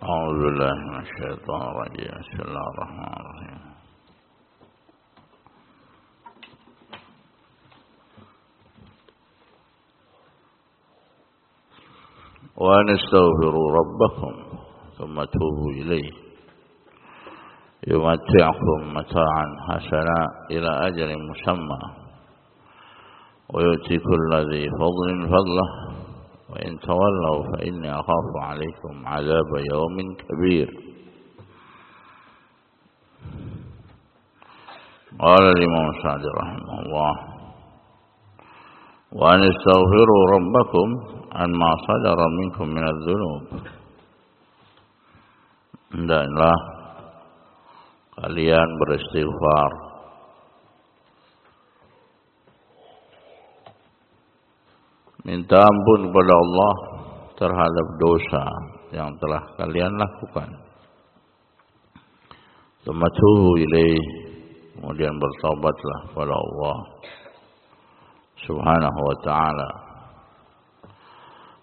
أعوذ بالله من الشيطان الرجيم. بسم الله الرحمن الرحيم. وأن استغفروا ربكم ثم توبوا إليه يمتعكم متاعا حسنا إلى أجل مسمى ويؤتي كل ذي فضل فضله وإن تولوا فإني أخاف عليكم عذاب يوم كبير. قال الإمام السعدي رحمه الله: وأن استغفروا ربكم عن ما صدر منكم من الذنوب. Hendaklah kalian beristighfar minta ampun kepada Allah terhadap dosa yang telah kalian lakukan. Tamatuhu ilaih, kemudian bertaubatlah kepada Allah Subhanahu wa ta'ala.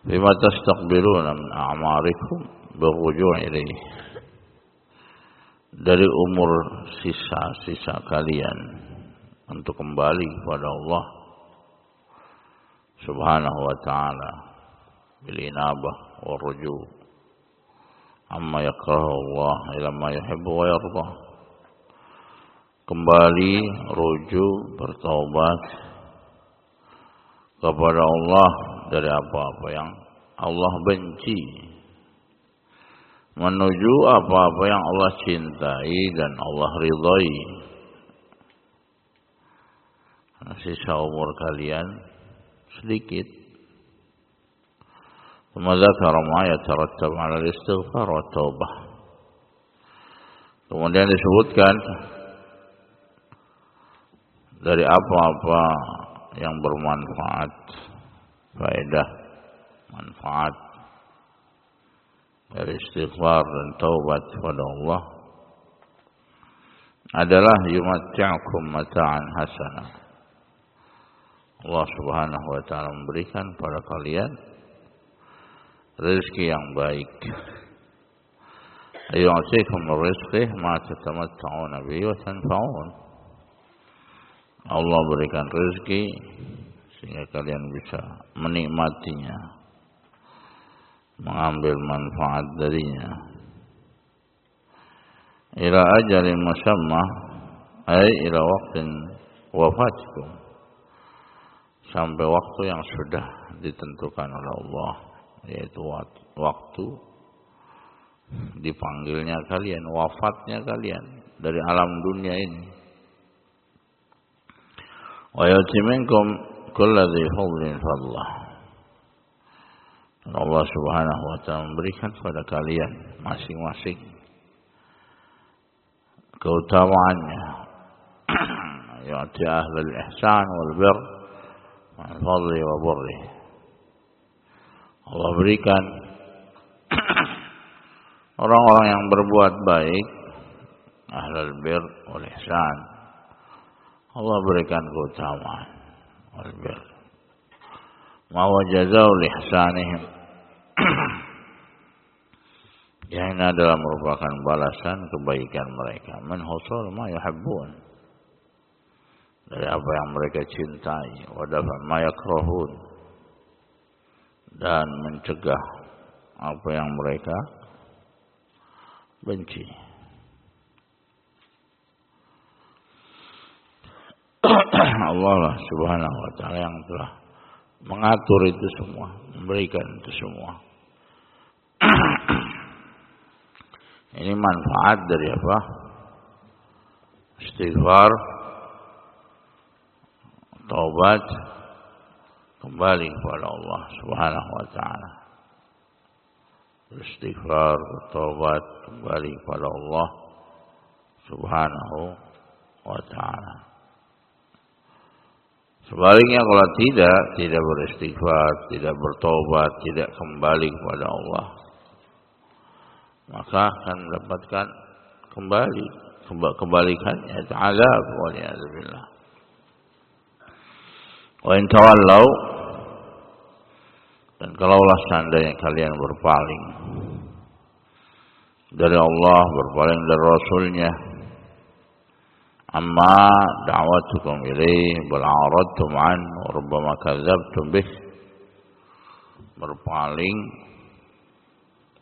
Bima tastaqbiluna min a'marikum birruju' ilaih, dari umur sisa-sisa kalian untuk kembali kepada Allah Subhanahu wa ta'ala bil inabah wa ruju' amma yakrahu Allah ila ma yuhibbu wa yardah. Kembali, rujuk, bertaubat kepada Allah dari apa-apa yang Allah benci, menuju apa-apa yang Allah cintai dan Allah ridhai. Sisa umur kalian sedikit. Dzakara ma yatarattab 'ala al-istighfar wa taubah. Kemudian disebutkan dari apa-apa yang bermanfaat, faedah, manfaat dari istighfar dan taubat kepada Allah adalah yumatti'ukum mata'an hasanah. Allah Subhanahu wa ta'ala memberikan pada kalian rezeki yang baik. Yu'tikum min rizqihi ma tatamatta'una bihi wa tanfa'un. Allah berikan rezeki sehingga kalian bisa menikmatinya, mengambil manfaat darinya. Ila ajalin musamma, ay ila waqtin wafatikum, sampai waktu yang sudah ditentukan oleh Allah, yaitu waktu dipanggilnya kalian, wafatnya kalian dari alam dunia ini. Wa yu'ti minkum kulla dzi fadlin fadlah. Allah Subhanahu wa ta'ala memberikan kepada kalian masing-masing keutamaannya. Yu'ti ahlal ihsan wal birr min fadli wa burri. Allah berikan orang-orang yang berbuat baik, ahlul birr wal ihsan, Allah berikan keutamaan wal birr. Ma wajazau li ihsanihim. Yang ini adalah merupakan balasan kebaikan mereka. Min husul ma yuhibbun, dari apa yang mereka cintai. Wa dafa ma yakrahun, dan mencegah apa yang mereka benci. Allah lah Subhanahu wa ta'ala yang telah mengatur itu semua, memberikan itu semua. Ini manfaat dari apa? Istighfar, taubat, kembali kepada Allah Subhanahu wa ta'ala. Istighfar, taubat, kembali kepada Allah Subhanahu wa ta'ala. Sebaliknya kalau tidak beristighfar, tidak bertobat, tidak kembali kepada Allah, maka akan mendapatkan kebalikannya, azab waliyadzubillah. Wa in tawallau, dan kalaulah seandainya kalian berpaling, dari Allah, berpaling dari Rasulnya. Amma da'watukum ilaih bal a'radtum an wa rubbama kadzabtum bih, berpaling,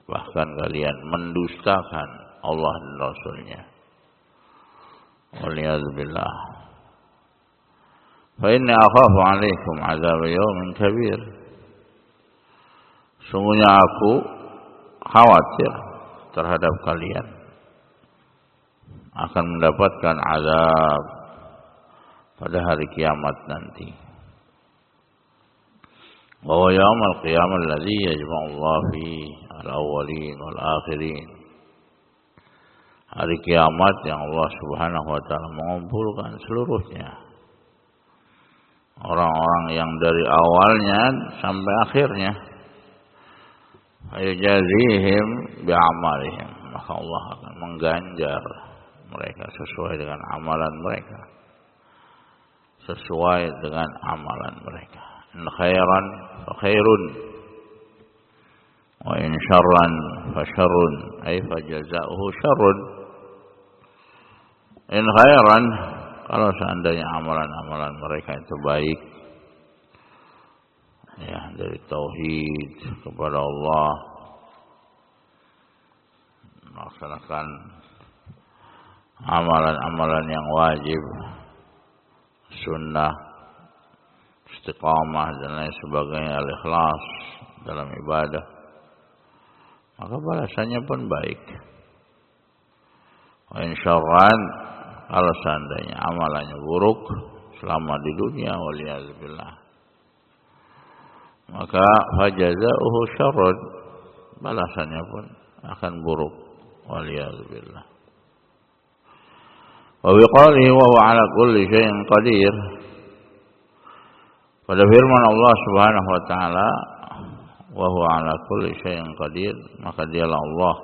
bahkan kalian mendustakan Allah dan Rasulnya. Waliyadzubillah. Fa inni akhafu 'alaikum 'adzab yaumin kabir. Sungguhnya aku khawatir terhadap kalian akan mendapatkan azab pada hari kiamat nanti. Wa huwa yaumul qiyamah alladzi yajma'u Allah fi al-awwalin wal akhirin. Hari kiamat yang Allah Subhanahu wa taala mengumpulkan seluruhnya, orang-orang yang dari awalnya sampai akhirnya. Ayajazihim bi'amalihim, maka Allah akan mengganjar mereka sesuai dengan amalan mereka, sesuai dengan amalan mereka. In khairan fa khairun wa in syarran fa syarrun, ay fa jazaohu syarrun. In khairan, kalau seandainya amalan-amalan mereka itu baik, ya, dari tauhid kepada Allah, melaksanakan amalan-amalan yang wajib, sunnah, istiqamah dan lain sebagainya, al-ikhlas dalam ibadah, maka balasannya pun baik. Wa in syarran, kalau seandainya amalannya buruk selama di dunia, waliyadzubillah, maka fajazauhu syarrun, balasannya pun akan buruk, waliyadzubillah. Wa biqalihi wa huwa ala kulli syai'in qadir. Pada firman Allah Subhanahu wa taala, wa huwa ala kulli syai'in qadir, maka dialah Allah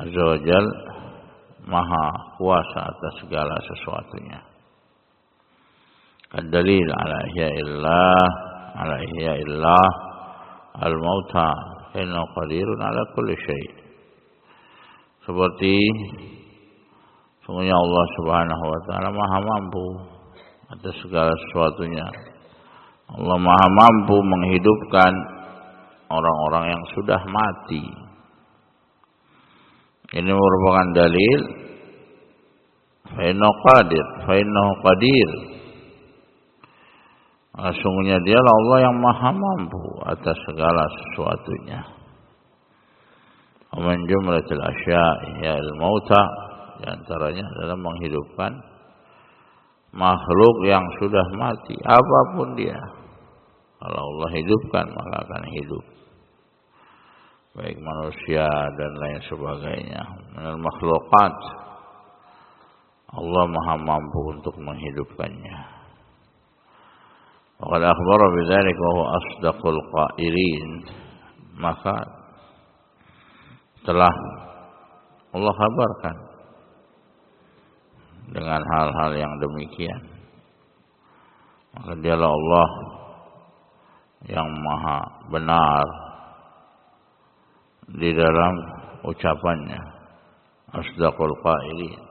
azza wa jalla maha kuasa atas segala sesuatunya. Ad-dalil ala ihya'illah al-mauta inna qadirun ala kulli syai'. Seperti sungguhnya Allah Subhanahu wa taala maha mampu atas segala sesuatunya. Allah maha mampu menghidupkan orang-orang yang sudah mati. Ini merupakan dalil fa innahu qadir. Sungguhnya dialah Allah yang maha mampu atas segala sesuatunya. Wa min jumlatil asya'i ya'il mauta, di antaranya adalah menghidupkan makhluk yang sudah mati, apapun dia. Kalau Allah hidupkan, maka akan hidup, baik manusia dan lain sebagainya. Minal makhluqat, Allah maha mampu untuk menghidupkannya. Wa qad akhbara bidzalika wa huwa asdaqul qailin, maka telah Allah kabarkan dengan hal-hal yang demikian. Maka dialah Allah yang maha benar di dalam ucapannya, asdaqul qailin.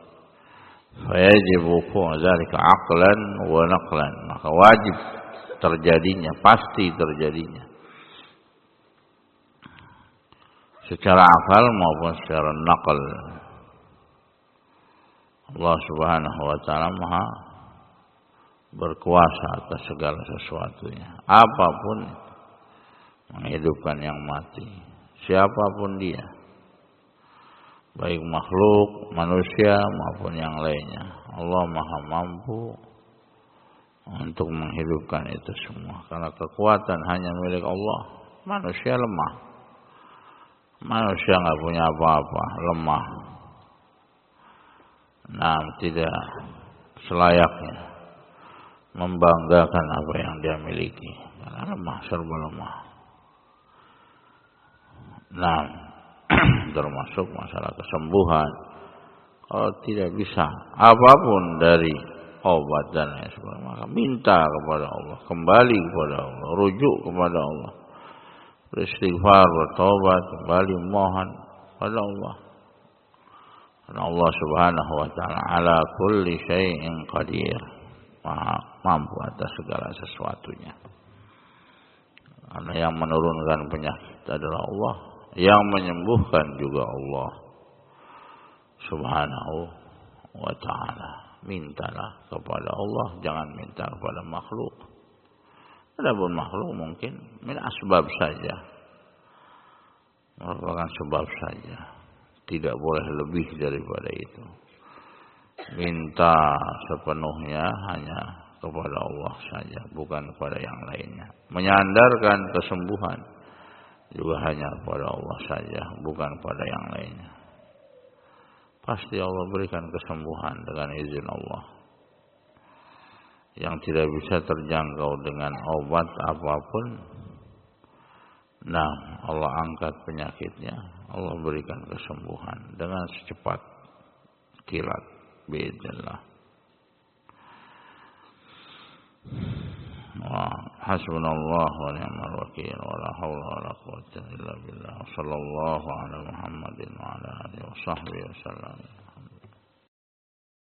Fayajibu dzalika aqlan wa naqlan, maka wajib terjadinya, pasti terjadinya secara akal maupun secara naql. Allah Subhanahu wa taala maha berkuasa atas segala sesuatunya, apapun menghidupkan yang mati, siapapun dia, baik makhluk, manusia maupun yang lainnya. Allah maha mampu untuk menghidupkan itu semua, karena kekuatan hanya milik Allah. Manusia lemah, manusia nggak punya apa-apa, lemah. Nah, tidak selayaknya membanggakan apa yang dia miliki, karena lemah, serba lemah. Nah, termasuk masalah kesembuhan. Kalau tidak bisa apapun dari obat dan lain sebagainya, maka minta kepada Allah, kembali kepada Allah, rujuk kepada Allah, beristighfar, bertobat, kembali mohon pada Allah. Karena Allah Subhanahu wa taala ala kulli syai'in qadir. Maha mampu atas segala sesuatunya. Karena yang menurunkan penyakit adalah Allah, yang menyembuhkan juga Allah Subhanahu wa taala. Mintalah kepada Allah, jangan minta kepada makhluk. Adapun makhluk mungkin min asbab saja, merupakan sebab saja, tidak boleh lebih daripada itu. Minta sepenuhnya hanya kepada Allah saja, bukan kepada yang lainnya. Menyandarkan kesembuhan juga hanya kepada Allah saja, bukan kepada yang lainnya. Pasti Allah berikan kesembuhan dengan izin Allah. Yang tidak bisa terjangkau dengan obat apapun, nah Allah angkat penyakitnya, Allah berikan kesembuhan dengan secepat kilat biidznillah. Hasbunallah wa ni'mal wakil wa la haula wa la quwwata illa billah. Sallallahu ala Muhammadin wa ala alihi wa sahbihi wasallam.